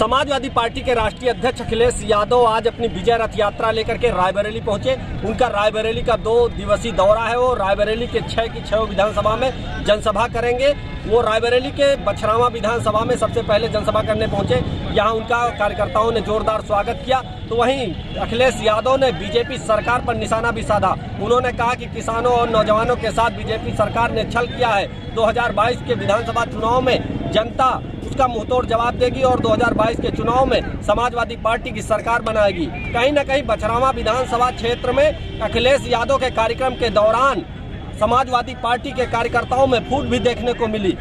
Samajwadi party के राष्ट्रीय अध्यक्ष अखिलेश यादव आज अपनी विजय रथ यात्रा लेकर के रायबरेली पहुंचे। उनका रायबरेली का 2 दिवसीय दौरा है। वो रायबरेली के 6 की 6 विधानसभा में जनसभा करेंगे। वो रायबरेली के बछरावा विधानसभा में सबसे पहले जनसभा करने पहुंचे। यहां उनका कार्यकर्ताओं ने जोरदार स्वागत किया। तो वहीं अखिलेश यादव ने बीजेपी सरकार पर निशाना भी साधा। उन्होंने कहा कि किसानों और नौजवानों के साथ बीजेपी सरकार ने छल किया है। 2022 के विधानसभा चुनाव में जनता उसका मुंहतोड़ जवाब देगी और 2022 के चुनाव में समाजवादी पार्टी की सरकार बनाएगी। कहीं न कहीं बछरावा विधानसभा क्षेत्र में अखिलेश यादव के कार्यक्रम के दौरान समाजवादी पार्टी के कार्यकर्ताओं में फूट भी देखने को मिली।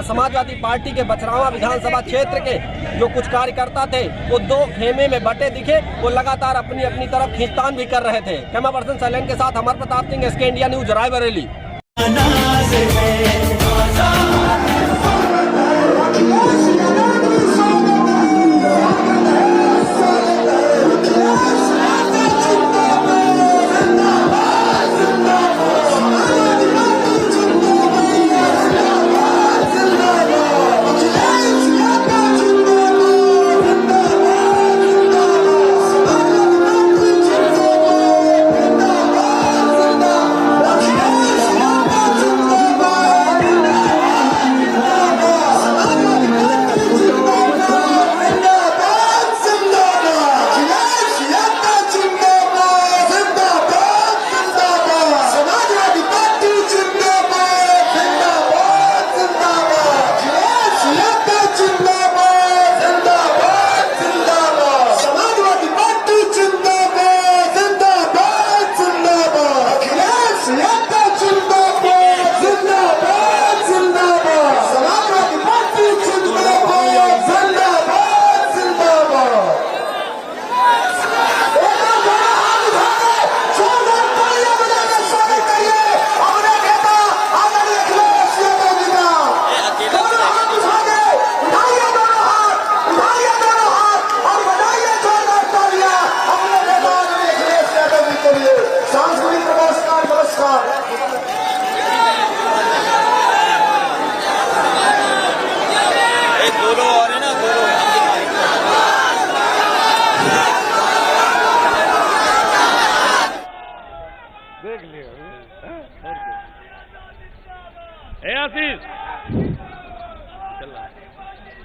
समाजवादी पार्टी के बछरावा विधानसभा क्षेत्र के जो कुछ कार्यकर्ता थे वो 2 खेमे में बटे दिखे। वो लगातार अपनी अपनी तरफ खींचतान भी कर रहे थे। कैमरा पर्सन सैलेन के साथ Amar Pratap Singh, SK India news, Raebareli.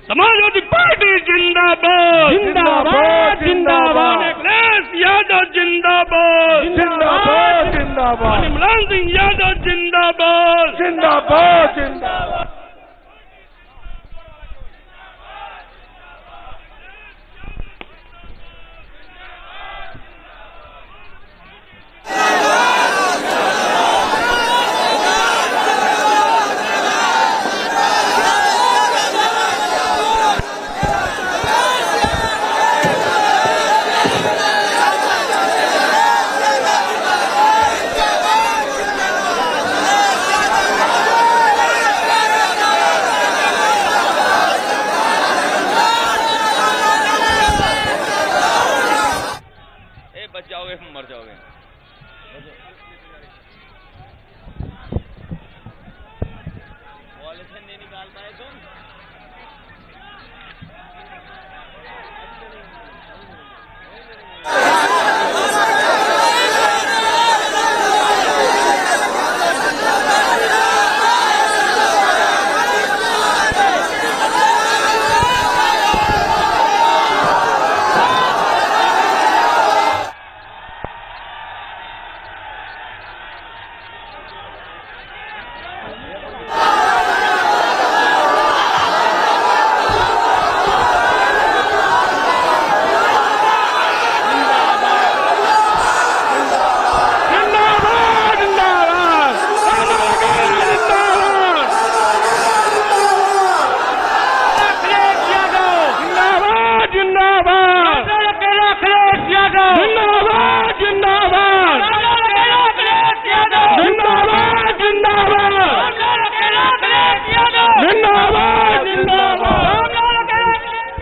Samajwadi party जिंदाबाद जिंदाबाद जिंदाबाद। अखिलेश यादव जिंदाबाद जिंदाबाद जिंदाबाद। इमरान सिंह यादव जिंदाबाद जिंदाबाद जिंदाबाद। मर जाओगे। पॉलिथीन नहीं निकाल पाए तुम।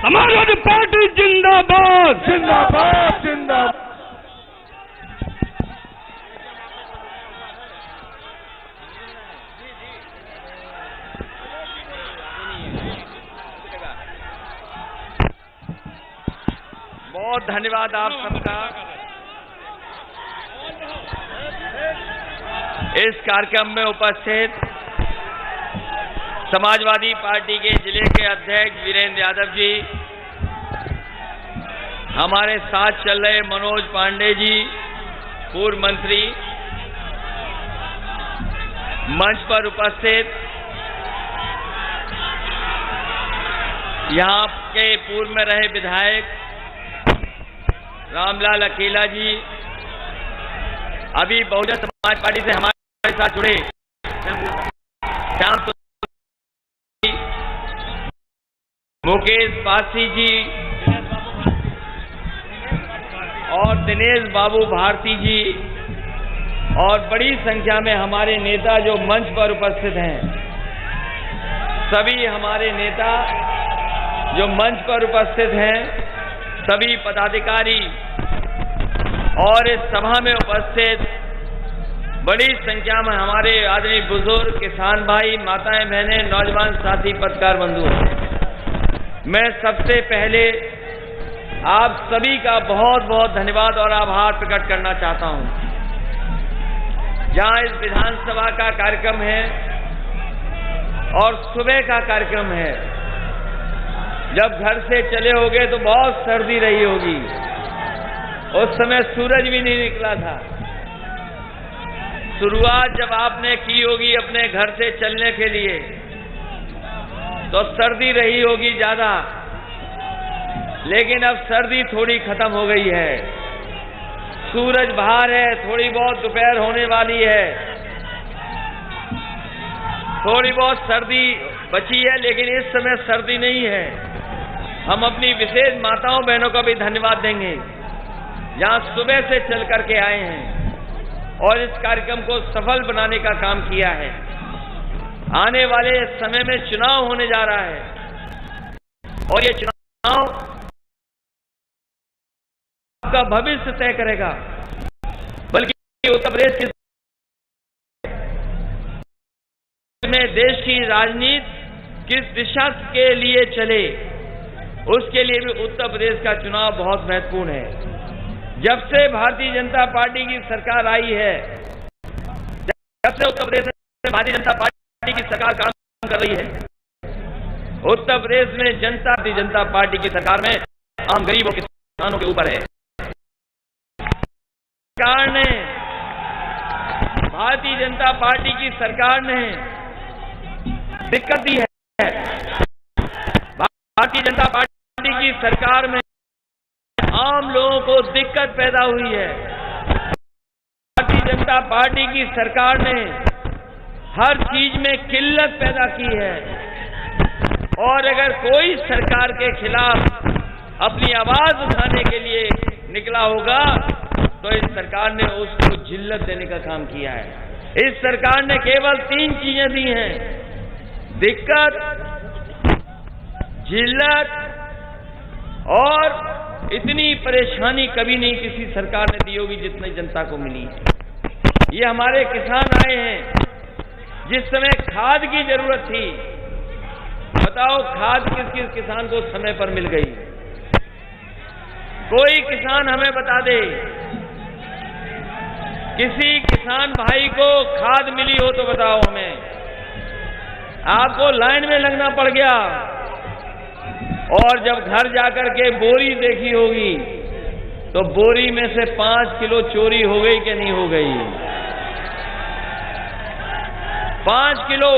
समाजवादी पार्टी जिंदाबाद जिंदाबाद जिंदाबाद। बहुत धन्यवाद आप सबका। इस कार्यक्रम में उपस्थित समाजवादी पार्टी के जिले के अध्यक्ष वीरेंद्र यादव जी, हमारे साथ चल रहे मनोज पांडे जी, पूर्व मंत्री, मंच पर उपस्थित यहाँ के पूर्व में रहे विधायक रामलाल अकेला जी, अभी बहुजन समाज पार्टी से हमारे साथ जुड़े श्याम मुकेश पासी जी और दिनेश बाबू भारती जी, और बड़ी संख्या में हमारे नेता जो मंच पर उपस्थित हैं, सभी हमारे नेता जो मंच पर उपस्थित हैं, सभी पदाधिकारी और इस सभा में उपस्थित बड़ी संख्या में हमारे आदरणीय बुजुर्ग, किसान भाई, माताएं, बहनें, नौजवान साथी, पत्रकार बंधु, मैं सबसे पहले आप सभी का बहुत बहुत धन्यवाद और आभार प्रकट करना चाहता हूं। जहां इस विधानसभा का कार्यक्रम है और सुबह का कार्यक्रम है, जब घर से चले होगे तो बहुत सर्दी रही होगी, उस समय सूरज भी नहीं निकला था। शुरुआत जब आपने की होगी अपने घर से चलने के लिए तो सर्दी रही होगी ज्यादा, लेकिन अब सर्दी थोड़ी खत्म हो गई है, सूरज बाहर है, थोड़ी बहुत दोपहर होने वाली है, थोड़ी बहुत सर्दी बची है, लेकिन इस समय सर्दी नहीं है। हम अपनी विशेष माताओं बहनों का भी धन्यवाद देंगे, जहां सुबह से चल करके आए हैं और इस कार्यक्रम को सफल बनाने का काम किया है। आने वाले समय में चुनाव होने जा रहा है और ये चुनाव आपका भविष्य तय करेगा, बल्कि उत्तर प्रदेश में देश की राजनीति किस दिशा के लिए चले, उसके लिए भी उत्तर प्रदेश का चुनाव बहुत महत्वपूर्ण है। जब से भारतीय जनता पार्टी की सरकार आई है, जब से उत्तर प्रदेश में भारतीय जनता पार्टी की सरकार काम कर रही है, उत्तर प्रदेश में भारतीय जनता पार्टी की सरकार में आम गरीबों के किसानों के ऊपर है। सरकार ने, भारतीय जनता पार्टी की सरकार ने दिक्कत दी है। भारतीय जनता पार्टी की सरकार में आम लोगों को दिक्कत पैदा हुई है। भारतीय जनता पार्टी की सरकार ने हर चीज में किल्लत पैदा की है, और अगर कोई सरकार के खिलाफ अपनी आवाज उठाने के लिए निकला होगा तो इस सरकार ने उसको जिल्लत देने का काम किया है। इस सरकार ने केवल 3 चीजें दी हैं: दिक्कत, जिल्लत और इतनी परेशानी कभी नहीं किसी सरकार ने दी होगी जितनी जनता को मिली है। ये हमारे किसान आए हैं, जिस समय खाद की जरूरत थी, बताओ खाद किस किस किसान को समय पर मिल गई? कोई किसान हमें बता दे, किसी किसान भाई को खाद मिली हो तो बताओ हमें। आपको लाइन में लगना पड़ गया, और जब घर जाकर के बोरी देखी होगी तो बोरी में से 5 किलो चोरी हो गई कि नहीं हो गई? 5 किलो।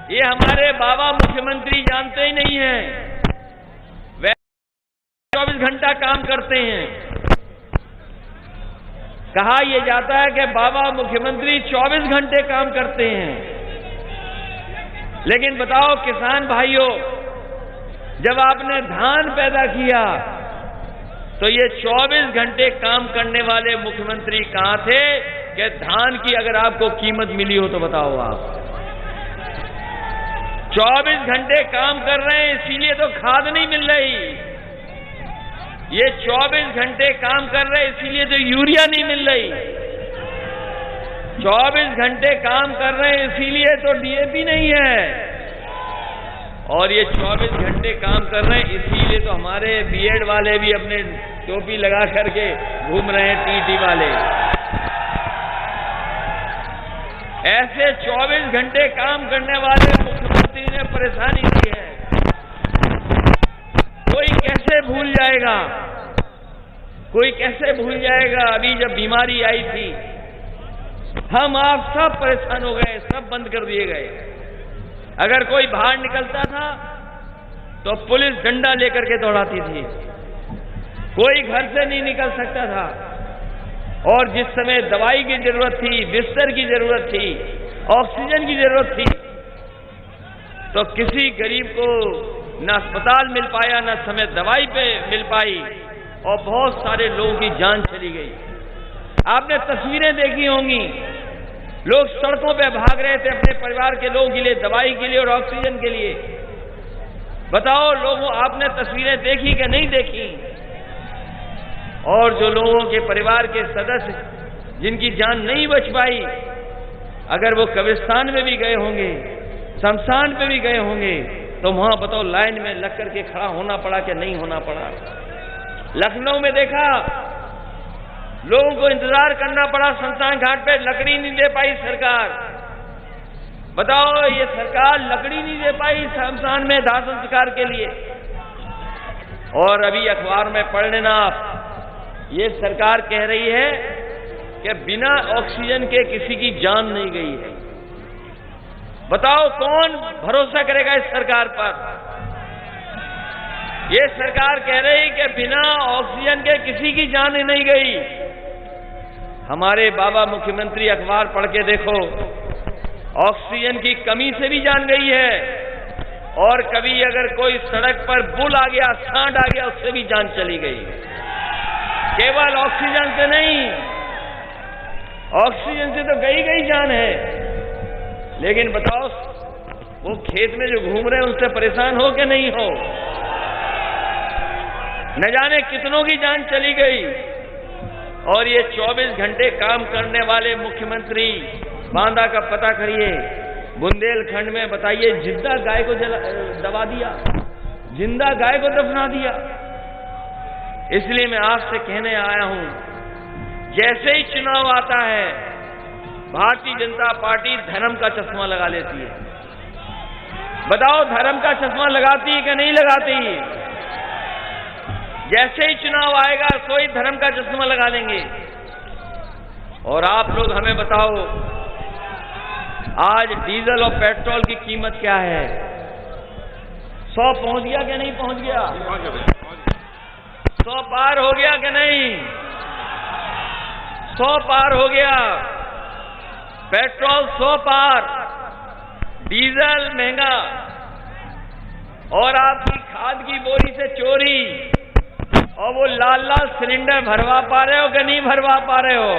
ये हमारे बाबा मुख्यमंत्री जानते ही नहीं हैं, वे 24 घंटा काम करते हैं। कहा यह जाता है कि बाबा मुख्यमंत्री 24 घंटे काम करते हैं, लेकिन बताओ किसान भाइयों, जब आपने धान पैदा किया तो ये 24 घंटे काम करने वाले मुख्यमंत्री कहां थे कि धान की अगर आपको कीमत मिली हो तो बताओ आप। 24 घंटे काम कर रहे हैं, इसीलिए तो खाद नहीं मिल रही। ये 24 घंटे काम कर रहे हैं, इसीलिए तो यूरिया नहीं मिल रही। 24 घंटे काम कर रहे हैं, इसीलिए तो डीएपी नहीं है। और ये 24 घंटे काम कर रहे हैं, इसीलिए तो हमारे बीएड वाले भी अपने टोपी लगा करके घूम रहे हैं, टीटी वाले। ऐसे 24 घंटे काम करने वाले मुख्यमंत्री ने परेशानी की है। कोई कैसे भूल जाएगा, कोई कैसे भूल जाएगा? अभी जब बीमारी आई थी, हम आप सब परेशान हो गए, सब बंद कर दिए गए। अगर कोई बाहर निकलता था तो पुलिस डंडा लेकर के दौड़ाती थी, कोई घर से नहीं निकल सकता था। और जिस समय दवाई की जरूरत थी, बिस्तर की जरूरत थी, ऑक्सीजन की जरूरत थी, तो किसी गरीब को न अस्पताल मिल पाया, न समय दवाई पे मिल पाई, और बहुत सारे लोगों की जान चली गई। आपने तस्वीरें देखी होंगी, लोग सड़कों पे भाग रहे थे अपने परिवार के लोगों के लिए, दवाई के लिए और ऑक्सीजन के लिए। बताओ लोगों, आपने तस्वीरें देखी कि नहीं देखी? और जो लोगों के परिवार के सदस्य जिनकी जान नहीं बच पाई, अगर वो कब्रिस्तान में भी गए होंगे, शमशान पे भी गए होंगे, तो वहां बताओ लाइन में लग करके खड़ा होना पड़ा कि नहीं होना पड़ा? लखनऊ में देखा, लोगों को इंतजार करना पड़ा शमशान घाट पे, लकड़ी नहीं दे पाई सरकार। बताओ, ये सरकार लकड़ी नहीं दे पाई शमशान में दाह संस्कार के लिए। और अभी अखबार में पढ़ लेना आप, ये सरकार कह रही है कि बिना ऑक्सीजन के किसी की जान नहीं गई है। बताओ कौन भरोसा करेगा इस सरकार पर? ये सरकार कह रही कि बिना ऑक्सीजन के किसी की जान नहीं गई। हमारे बाबा मुख्यमंत्री अखबार पढ़ के देखो, ऑक्सीजन की कमी से भी जान गई है, और कभी अगर कोई सड़क पर बुल आ गया, सांड आ गया, उससे भी जान चली गई। केवल ऑक्सीजन से नहीं, ऑक्सीजन से तो गई जान है, लेकिन बताओ वो खेत में जो घूम रहे हैं उनसे परेशान हो कि नहीं हो? न जाने कितनों की जान चली गई। और ये 24 घंटे काम करने वाले मुख्यमंत्री, बांदा का पता करिए, बुंदेलखंड में बताइए, जिंदा गाय को दबा दिया, जिंदा गाय को दफना दिया। इसलिए मैं आपसे कहने आया हूं, जैसे ही चुनाव आता है, भारतीय जनता पार्टी धर्म का चश्मा लगा लेती है। बताओ, धर्म का चश्मा लगाती है कि नहीं लगाती? जैसे ही चुनाव आएगा, कोई धर्म का चश्मा लगा लेंगे। और आप लोग हमें बताओ, आज डीजल और पेट्रोल की कीमत क्या है? 100 पहुंच गया कि नहीं पहुंच गया? 100 पार हो गया कि नहीं? 100 पार हो गया। पेट्रोल 100 पार, डीजल महंगा, और आपकी खाद की बोरी से चोरी, और वो लाल लाल सिलेंडर भरवा पा रहे हो कि नहीं भरवा पा रहे हो?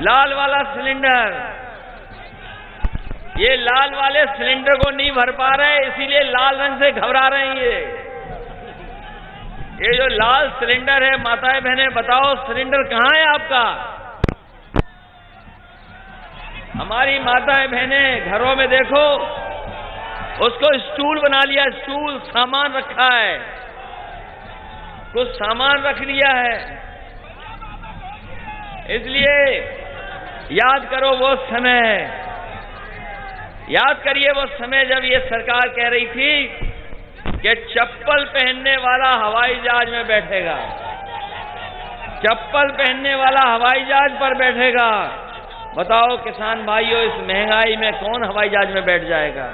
लाल वाला सिलेंडर, ये लाल वाले सिलेंडर को नहीं भर पा रहे, इसीलिए लाल रंग से घबरा रहे हैं। ये जो लाल सिलेंडर है, माताएं बहनें बताओ, सिलेंडर कहां है आपका? हमारी माताएं बहनें घरों में देखो, उसको स्टूल बना लिया, स्टूल, सामान रखा है, कुछ सामान रख लिया है। इसलिए याद करो वो समय, याद करिए वो समय जब ये सरकार कह रही थी कि चप्पल पहनने वाला हवाई जहाज में बैठेगा, चप्पल पहनने वाला हवाई जहाज पर बैठेगा। बताओ किसान भाइयों, इस महंगाई में कौन हवाई जहाज में बैठ जाएगा?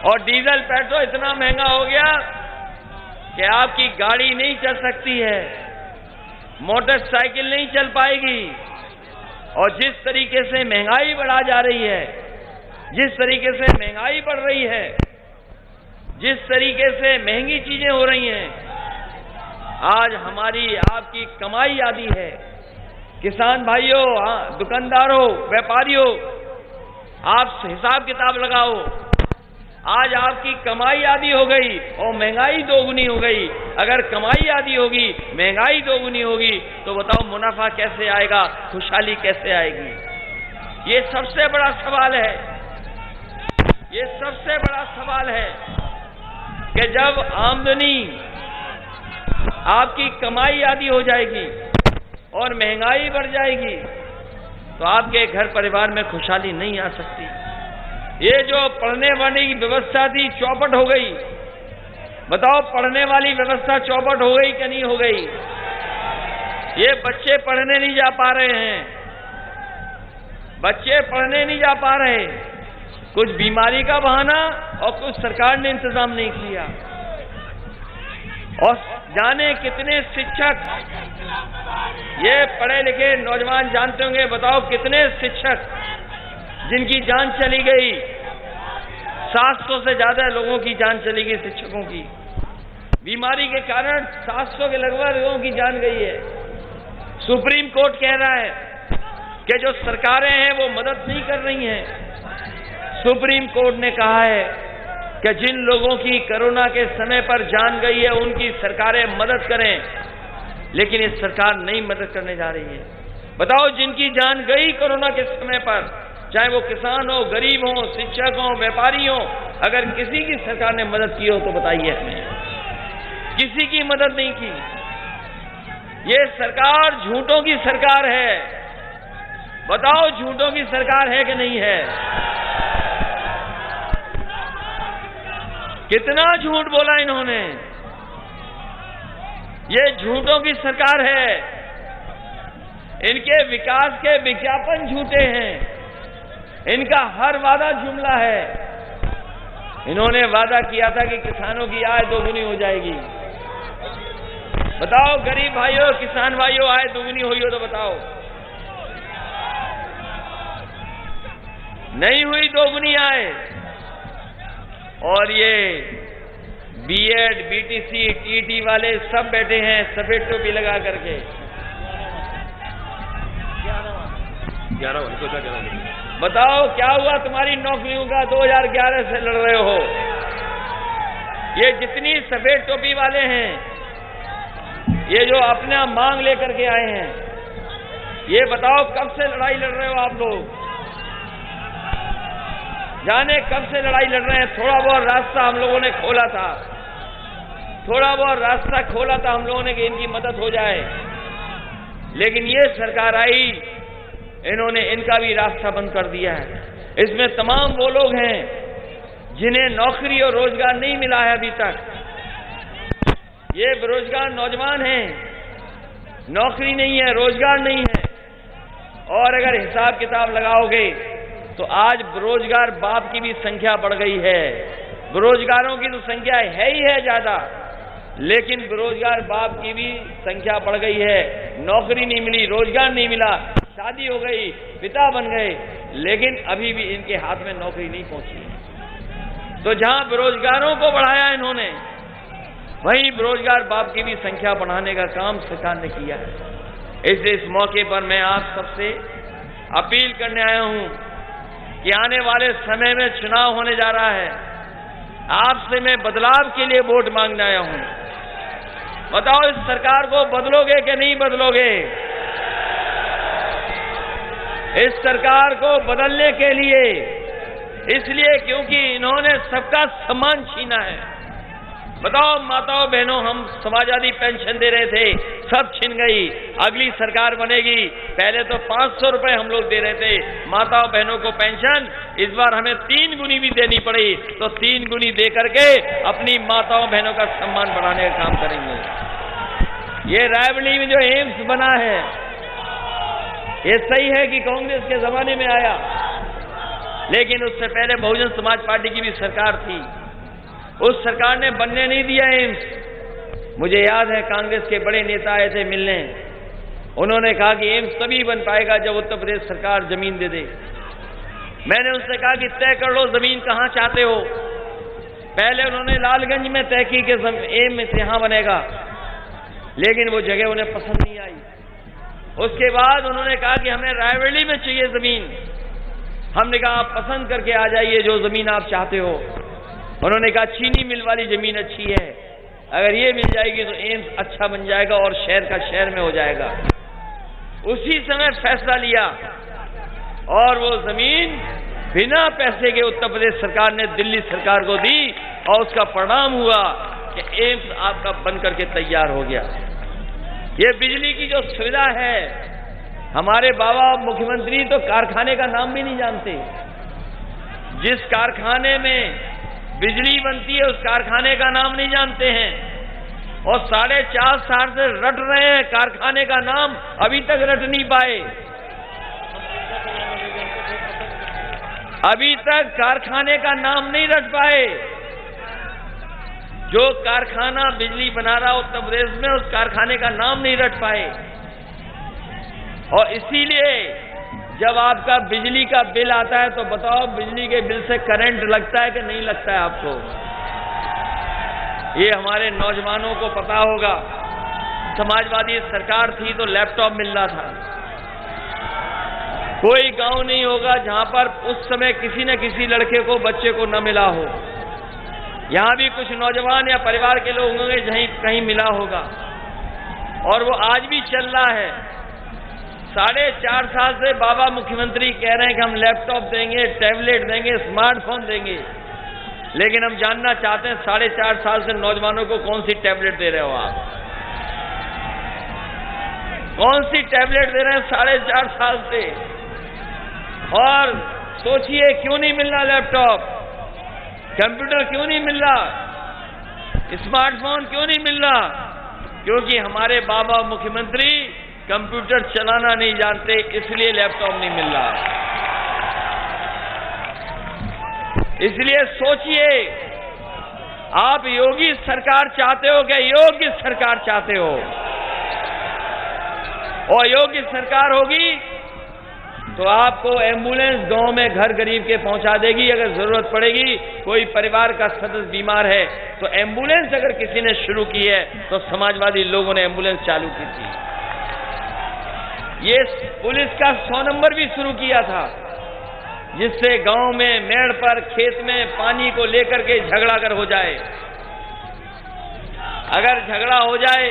और डीजल पेट्रोल इतना महंगा हो गया कि आपकी गाड़ी नहीं चल सकती है, मोटरसाइकिल नहीं चल पाएगी। और जिस तरीके से महंगाई बढ़ा जा रही है, जिस तरीके से महंगाई बढ़ रही है, जिस तरीके से महंगी चीजें हो रही हैं, आज हमारी आपकी कमाई आदि है। किसान भाइयों, दुकानदारों, व्यापारियों, आप हिसाब किताब लगाओ, आज आपकी कमाई आधी हो गई और महंगाई दोगुनी हो गई। अगर कमाई आधी होगी, महंगाई दोगुनी होगी, तो बताओ मुनाफा कैसे आएगा, खुशहाली कैसे आएगी? ये सबसे बड़ा सवाल है। ये सबसे बड़ा सवाल है कि जब आमदनी आपकी कमाई आदि हो जाएगी और महंगाई बढ़ जाएगी तो आपके घर परिवार में खुशहाली नहीं आ सकती। ये जो पढ़ने वाली व्यवस्था थी चौपट हो गई। बताओ, पढ़ने वाली व्यवस्था चौपट हो गई कि नहीं हो गई? ये बच्चे पढ़ने नहीं जा पा रहे हैं, बच्चे पढ़ने नहीं जा पा रहे, कुछ बीमारी का बहाना और कुछ सरकार ने इंतजाम नहीं किया। और जाने कितने शिक्षक, ये पढ़े लिखे नौजवान जानते होंगे, बताओ कितने शिक्षक जिनकी जान चली गई। 700 से ज्यादा लोगों की जान चली गई, शिक्षकों की बीमारी के कारण 700 के लगभग लोगों की जान गई है। सुप्रीम कोर्ट कह रहा है कि जो सरकारें हैं वो मदद नहीं कर रही हैं। सुप्रीम कोर्ट ने कहा है कि जिन लोगों की कोरोना के समय पर जान गई है उनकी सरकारें मदद करें, लेकिन ये सरकार नहीं मदद करने जा रही है। बताओ, जिनकी जान गई कोरोना के समय पर, चाहे वो किसान हो, गरीब हो, शिक्षक हो, व्यापारी हो, अगर किसी की सरकार ने मदद की हो तो बताइए हमें। किसी की मदद नहीं की। ये सरकार झूठों की सरकार है। बताओ, झूठों की सरकार है कि नहीं है? कितना झूठ बोला इन्होंने। ये झूठों की सरकार है। इनके विकास के विज्ञापन झूठे हैं। इनका हर वादा जुमला है। इन्होंने वादा किया था कि किसानों की आय दोगुनी हो जाएगी। बताओ, गरीब भाइयों, किसान भाइयों, आय दोगुनी हुई हो तो बताओ। नहीं हुई दोगुनी आय। और ये बीएड, बीटीसी, टीटी वाले सब बैठे हैं सफेद टोपी लगा करके। 11 बताओ, क्या हुआ तुम्हारी नौकरियों का? 2011 से लड़ रहे हो। ये जितनी सफेद टोपी वाले हैं, ये जो अपना मांग लेकर के आए हैं, ये बताओ कब से लड़ाई लड़ रहे हो आप लोग? जाने कब से लड़ाई लड़ रहे हैं। थोड़ा बहुत रास्ता हम लोगों ने खोला था, थोड़ा बहुत रास्ता खोला था हम लोगों ने कि इनकी मदद हो जाए, लेकिन ये सरकार आई, इन्होंने इनका भी रास्ता बंद कर दिया है। इसमें तमाम वो लोग हैं जिन्हें नौकरी और रोजगार नहीं मिला है अभी तक। ये बेरोजगार नौजवान हैं, नौकरी नहीं है, रोजगार नहीं है। और अगर हिसाब किताब लगाओगे तो आज बेरोजगार बाप की भी संख्या बढ़ गई है। बेरोजगारों की तो संख्या है ही है ज्यादा, लेकिन बेरोजगार बाप की भी संख्या बढ़ गई है। नौकरी नहीं मिली, रोजगार नहीं मिला, शादी हो गई, पिता बन गए, लेकिन अभी भी इनके हाथ में नौकरी नहीं पहुंची। तो जहां बेरोजगारों को बढ़ाया इन्होंने, वहीं बेरोजगार बाप की भी संख्या बढ़ाने का काम सरकार ने किया है। इसलिए इस मौके पर मैं आप सबसे अपील करने आया हूं कि आने वाले समय में चुनाव होने जा रहा है। आपसे मैं बदलाव के लिए वोट मांगने आया हूं। बताओ, इस सरकार को बदलोगे कि नहीं बदलोगे? इस सरकार को बदलने के लिए, इसलिए क्योंकि इन्होंने सबका सम्मान छीना है। बताओ माताओं बहनों, हम समाजवादी पेंशन दे रहे थे, सब छिन गई। अगली सरकार बनेगी, पहले तो 500 रुपए हम लोग दे रहे थे माताओं बहनों को पेंशन, इस बार हमें 3 गुनी भी देनी पड़ी, तो 3 गुनी दे करके अपनी माताओं बहनों का सम्मान बढ़ाने का काम करेंगे। ये रायबरेली में जो एम्स बना है, ये सही है कि कांग्रेस के जमाने में आया, लेकिन उससे पहले बहुजन समाज पार्टी की भी सरकार थी, उस सरकार ने बनने नहीं दिया एम्स। मुझे याद है कांग्रेस के बड़े नेता आए थे मिलने, उन्होंने कहा कि एम्स तभी बन पाएगा जब उत्तर प्रदेश सरकार जमीन दे दे। मैंने उनसे कहा कि तय कर लो जमीन कहां चाहते हो। पहले उन्होंने लालगंज में तय की कि एम्स यहां बनेगा, लेकिन वो जगह उन्हें पसंद नहीं आई। उसके बाद उन्होंने कहा कि हमें रायबरेली में चाहिए जमीन। हमने कहा आप पसंद करके आ जाइए जो जमीन आप चाहते हो। उन्होंने कहा चीनी मिल वाली जमीन अच्छी है, अगर ये मिल जाएगी तो एम्स अच्छा बन जाएगा और शहर का शहर में हो जाएगा। उसी समय फैसला लिया और वो जमीन बिना पैसे के उत्तर प्रदेश सरकार ने दिल्ली सरकार को दी और उसका परिणाम हुआ कि एम्स आपका बन करके तैयार हो गया। ये बिजली की जो सुविधा है, हमारे बाबा मुख्यमंत्री तो कारखाने का नाम भी नहीं जानते। जिस कारखाने में बिजली बनती है उस कारखाने का नाम नहीं जानते हैं और 4.5 साल से रट रहे हैं, कारखाने का नाम अभी तक रट नहीं पाए। अभी तक कारखाने का नाम नहीं रट पाए। जो कारखाना बिजली बना रहा उत्तर प्रदेश में, उस कारखाने का नाम नहीं रट पाए। और इसीलिए जब आपका बिजली का बिल आता है तो बताओ, बिजली के बिल से करंट लगता है कि नहीं लगता है आपको? ये हमारे नौजवानों को पता होगा। समाजवादी सरकार थी तो लैपटॉप मिल रहा था। कोई गांव नहीं होगा जहां पर उस समय किसी न किसी लड़के को, बच्चे को न मिला हो। यहां भी कुछ नौजवान या परिवार के लोग होंगे जहीं कहीं मिला होगा और वो आज भी चल रहा है। 4.5 साल से बाबा मुख्यमंत्री कह रहे हैं कि हम लैपटॉप देंगे, टैबलेट देंगे, स्मार्टफोन देंगे, लेकिन हम जानना चाहते हैं 4.5 साल से नौजवानों को कौन सी टैबलेट दे रहे हो आप? कौन सी टैबलेट दे रहे हैं 4.5 साल से? और सोचिए क्यों नहीं मिल रहा लैपटॉप, कंप्यूटर क्यों नहीं मिल रहा, स्मार्टफोन क्यों नहीं मिल रहा? क्योंकि हमारे बाबा मुख्यमंत्री कंप्यूटर चलाना नहीं जानते, इसलिए लैपटॉप नहीं मिल रहा। इसलिए सोचिए, आप योगी सरकार चाहते हो क्या योग्य सरकार चाहते हो? और योग्य सरकार होगी तो आपको एम्बुलेंस गांव में घर गरीब के पहुंचा देगी। अगर जरूरत पड़ेगी, कोई परिवार का सदस्य बीमार है तो एम्बुलेंस अगर किसी ने शुरू की है तो समाजवादी लोगों ने एम्बुलेंस चालू की थी। ये पुलिस का 100 नंबर भी शुरू किया था, जिससे गांव में, मेड़ पर, खेत में पानी को लेकर के झगड़ा अगर हो जाए, अगर झगड़ा हो जाए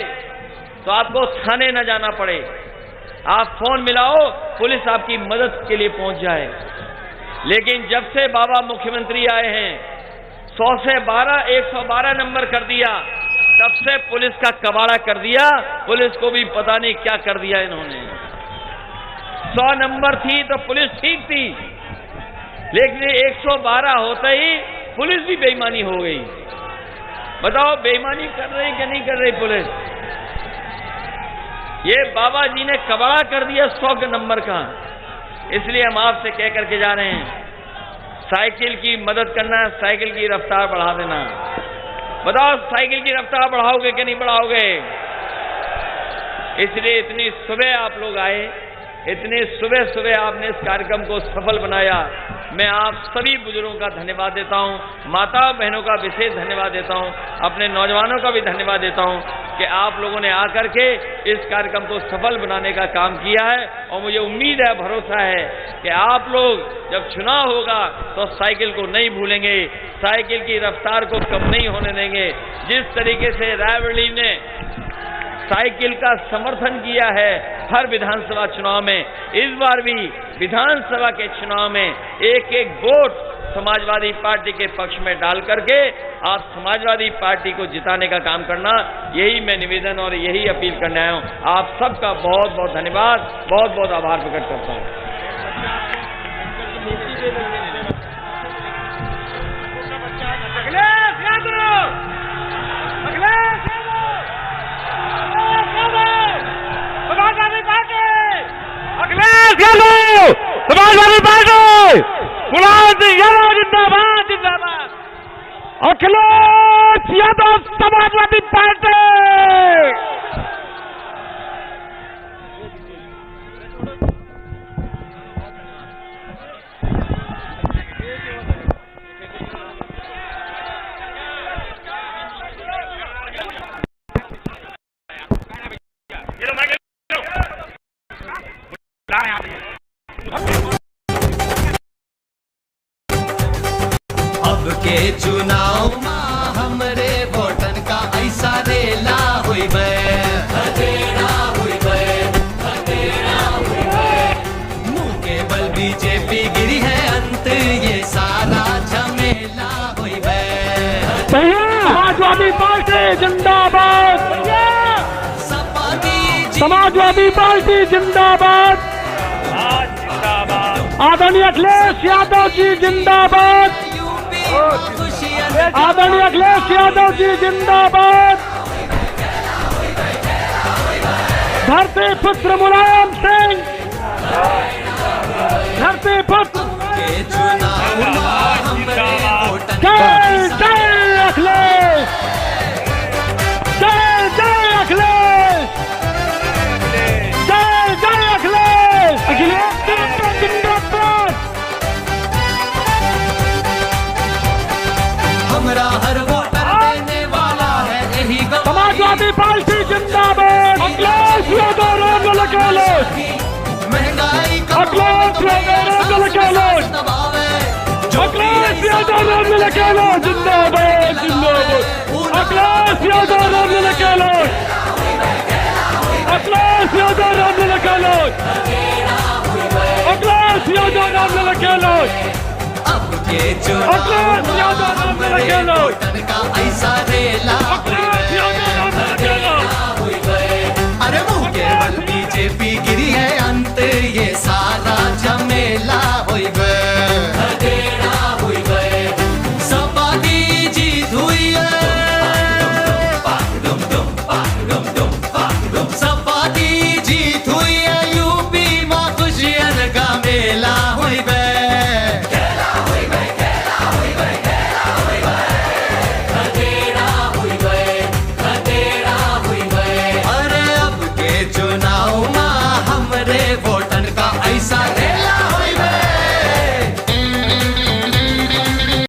तो आपको थाने न जाना पड़े, आप फोन मिलाओ, पुलिस आपकी मदद के लिए पहुंच जाए। लेकिन जब से बाबा मुख्यमंत्री आए हैं 100 से 112 नंबर कर दिया, तब से पुलिस का कबाड़ा कर दिया। पुलिस को भी पता नहीं क्या कर दिया इन्होंने। 100 नंबर थी तो पुलिस ठीक थी, लेकिन 112 होते ही पुलिस भी बेईमानी हो गई। बताओ बेईमानी कर रही कि नहीं कर रही पुलिस? ये बाबा जी ने कबाड़ा कर दिया 100 नंबर का। इसलिए हम आपसे कह करके जा रहे हैं, साइकिल की मदद करना, साइकिल की रफ्तार बढ़ा देना। बताओ साइकिल की रफ्तार बढ़ाओगे कि नहीं बढ़ाओगे? इसलिए इतनी सुबह आप लोग आए, इतने सुबह सुबह आपने इस कार्यक्रम को सफल बनाया। मैं आप सभी बुजुर्गों का धन्यवाद देता हूं, माता बहनों का विशेष धन्यवाद देता हूं, अपने नौजवानों का भी धन्यवाद देता हूं कि आप लोगों ने आकर के इस कार्यक्रम को सफल बनाने का काम किया है। और मुझे उम्मीद है, भरोसा है कि आप लोग जब चुनाव होगा तो साइकिल को नहीं भूलेंगे, साइकिल की रफ्तार को कम नहीं होने देंगे। जिस तरीके से रायबरेली ने साइकिल का समर्थन किया है हर विधानसभा चुनाव में, इस बार भी विधानसभा के चुनाव में एक एक वोट समाजवादी पार्टी के पक्ष में डाल करके आप समाजवादी पार्टी को जिताने का काम करना, यही मैं निवेदन और यही अपील करने आया हूं। आप सबका बहुत बहुत धन्यवाद, बहुत बहुत आभार प्रकट करता हूं। समाजवादी पार्टी मुलायम यादव जिंदाबाद, जिंदाबाद। अखिलेश यादव समाजवादी पार्टी। अब के चुनाव में हमरे वोटन का ऐसा रेला हुई बे। जिंदाबाद, समाजवादी पार्टी जिंदाबाद, आदरणीय अखिलेश यादव जी जिंदाबाद, आदरणीय अखिलेश यादव जी जिंदाबाद, धरती पुत्र मुलायम सिंह, धरती पुत्र जय जय अखिलेश, जय जय अखिलेश, जय जय अखिलेश, अखिलेश जिंदाबाद, हमरा हर वोटर देने वाला है यही समाजवादी पार्टी जिंदाबाद, अखिलेश यादव राम अखिलेश, महंगाई का अखिलेश यादव राम अखिलेश, अखिलेश यादव राम अखिलेश जिंदाबाद जिंदाबाद, अखिलेश यादव राम अखिलेश, अखिलेश यादव राम अखिलेश, अखिलेश यादव राम अखिलेश, अब के जो अखिलेश यादव राम अखिलेश, वोटर का ऐसा रेला